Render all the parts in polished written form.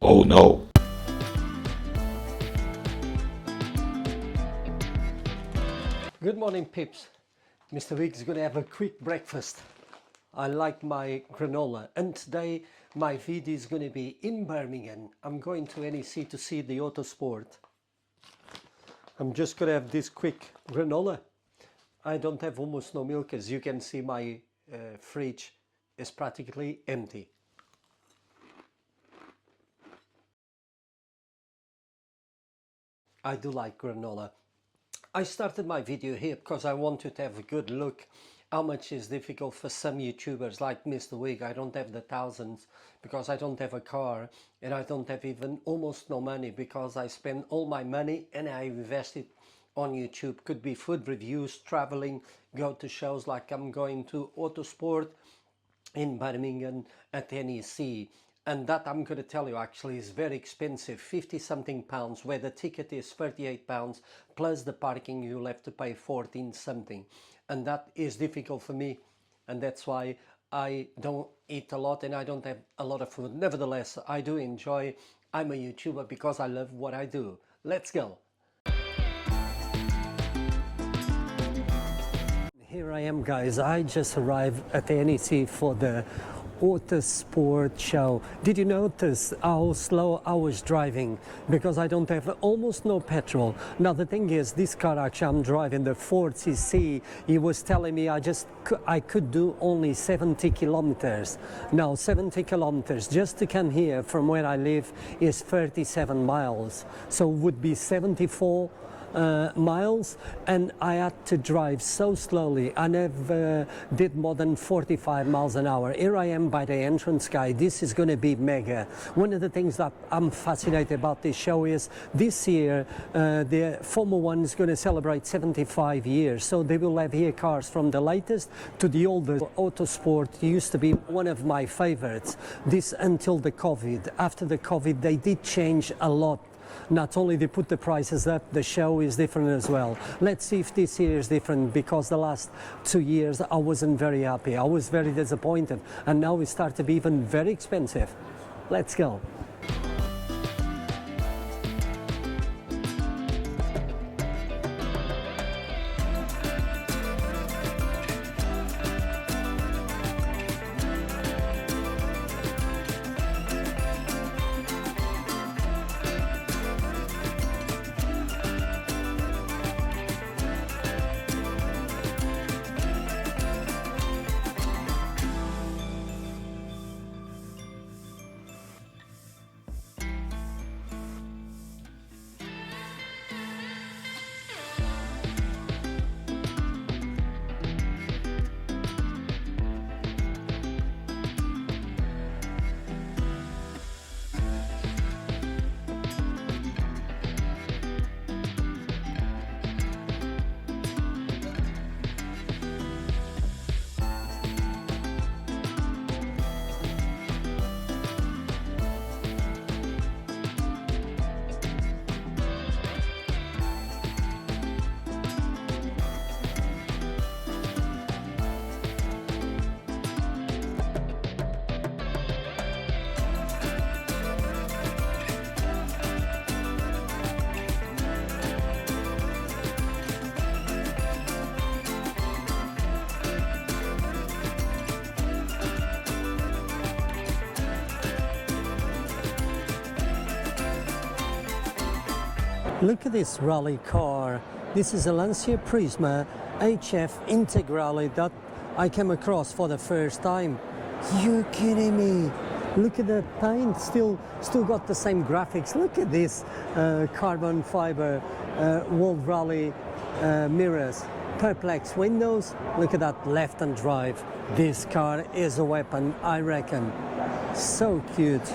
Oh no. Good morning, peeps. Mr. Week's gonna have a quick breakfast. I like my granola, and today my video is gonna be in Birmingham. I'm going to NEC to see the Autosport. I'm just gonna have this quick granola. I don't have almost no milk, as you can see. My fridge is practically empty. I do like granola. I started my video here because I wanted to have a good look how much is difficult for some YouTubers like Mr. Wig. I don't have the thousands because I don't have a car, and I don't have even almost no money because I spend all my money and I invest it on YouTube. Could be food reviews, traveling, go to shows like I'm going to Autosport in Birmingham at NEC. And that, I'm going to tell you, actually is very expensive, 50 something pounds, where the ticket is 38 pounds plus the parking you'll have to pay 14 something, and that is difficult for me, and that's why I don't eat a lot and I don't have a lot of food. Nevertheless, I do enjoy. I'm a YouTuber because I love what I do. Let's go. Here I am, guys. I just arrived at the NEC for the Autosport show. Did you notice how slow I was driving? Because I don't have almost no petrol. Now the thing is, this car actually I'm driving, the 4cc, he was telling me I could do only 70 kilometers. Now 70 kilometers just to come here from where I live is 37 miles. So it would be 74 miles, and I had to drive so slowly. I never did more than 45 miles an hour. Here I am by the entrance, guy. This is going to be mega. One of the things that I'm fascinated about this show is this year the Formula 1 is going to celebrate 75 years, so they will have here cars from the latest to the oldest. Autosport used to be one of my favorites, this until the COVID. After the COVID they did change a lot. Not only they put the prices up, the show is different as well. Let's see if this year is different, because the last 2 years I wasn't very happy. I was very disappointed, and now it starts to be even very expensive. Let's go. Look at this rally car. This is a Valencia HF Integrale that I came across for the first time. You kidding me? Look at the paint, still got the same graphics. Look at this carbon fiber World Rally mirrors, perplex windows. Look at that left-hand drive. This car is a weapon, I reckon. So cute.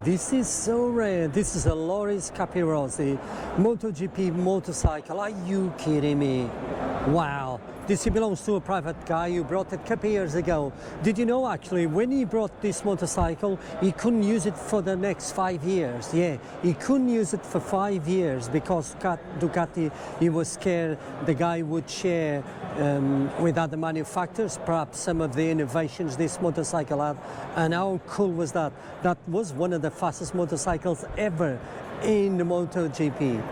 This is so rare. This is a Loris Capirossi Moto GP motorcycle. Are you kidding me? Wow. This belongs to a private guy who brought it a couple years ago. Did you know actually when he brought this motorcycle, he couldn't use it for the next 5 years. Yeah, he couldn't use it for 5 years because Ducati, he was scared the guy would share with other manufacturers, perhaps some of the innovations this motorcycle had. And how cool was that? That was one of the fastest motorcycles ever in the Moto GP.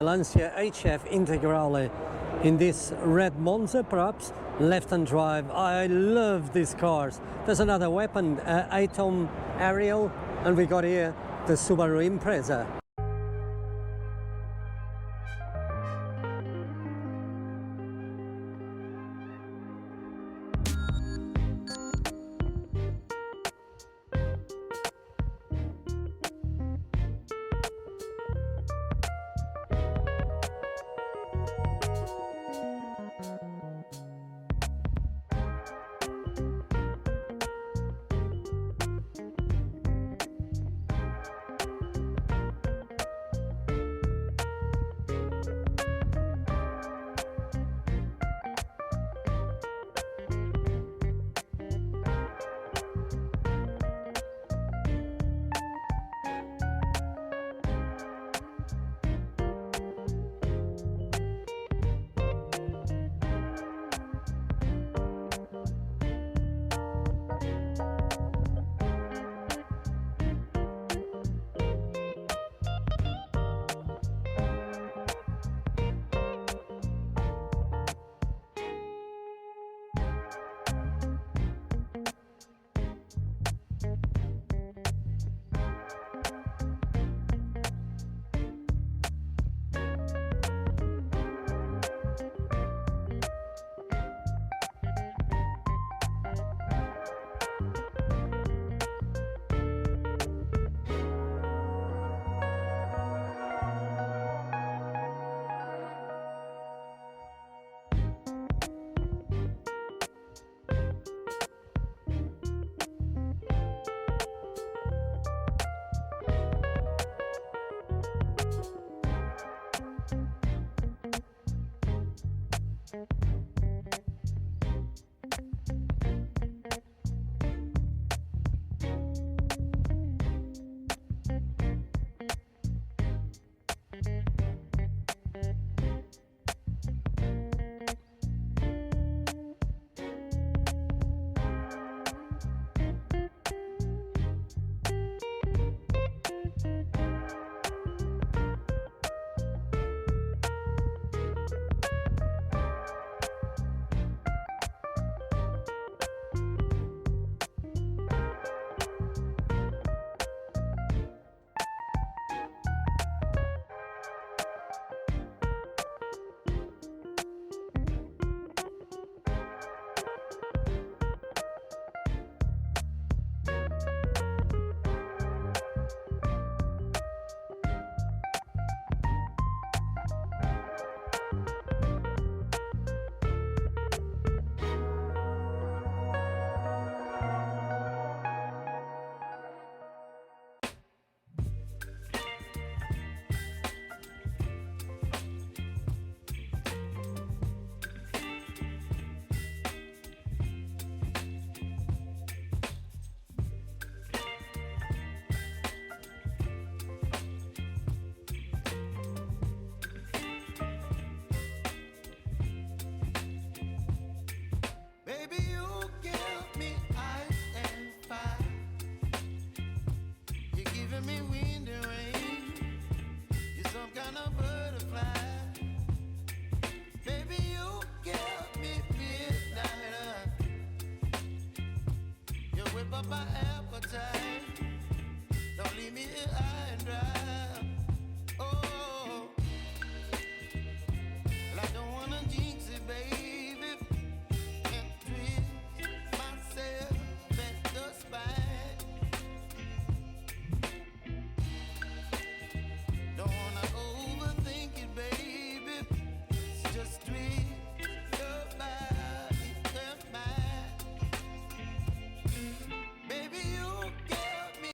Valencia HF Integrale in this red Monza, perhaps left-hand drive. I love these cars. There's another weapon, Atom Ariel, and we got here the Subaru Impreza.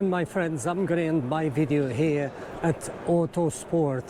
My friends, I'm going to end my video here at Autosport.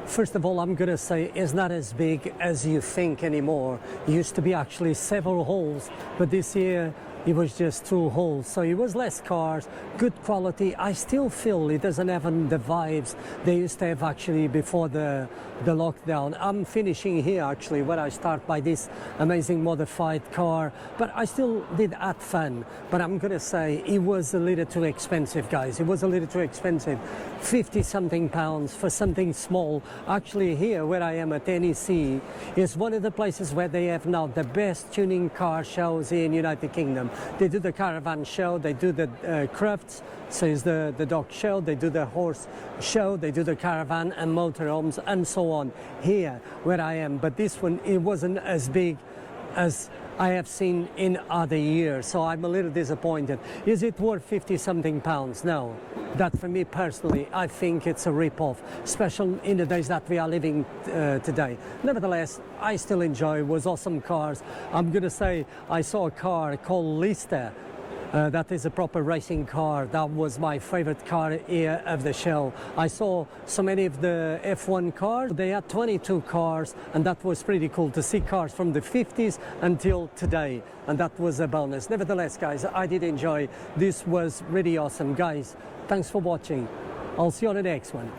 First of all, I'm going to say it's not as big as you think anymore. It used to be actually several holes, but this year it was just 2 holes, so it was less cars, good quality. I still feel it doesn't have the vibes they used to have actually before the lockdown. I'm finishing here actually where I start by this amazing modified car, but I still did have fun. But I'm gonna say it was a little too expensive, guys. It was a little too expensive. 50 something pounds for something small. Actually here where I am at NEC is one of the places where they have now the best tuning car shows in United Kingdom. They do the caravan show, they do the crafts, so it's the dog show, they do the horse show, they do the caravan and motorhomes and so on here where I am. But this one, it wasn't as big as I have seen in other years, so I'm a little disappointed. Is it worth 50 something pounds? No. That for me personally, I think it's a rip-off, especially in the days that we are living today. Nevertheless, I still enjoy it. It was awesome cars. I'm gonna say I saw a car called Lista. That is a proper racing car. That was my favorite car here of the show. I saw so many of the F1 cars. They had 22 cars, and that was pretty cool to see cars from the 50s until today, and that was a bonus. Nevertheless, guys, I did enjoy. This was really awesome. Guys, thanks for watching. I'll see you on the next one.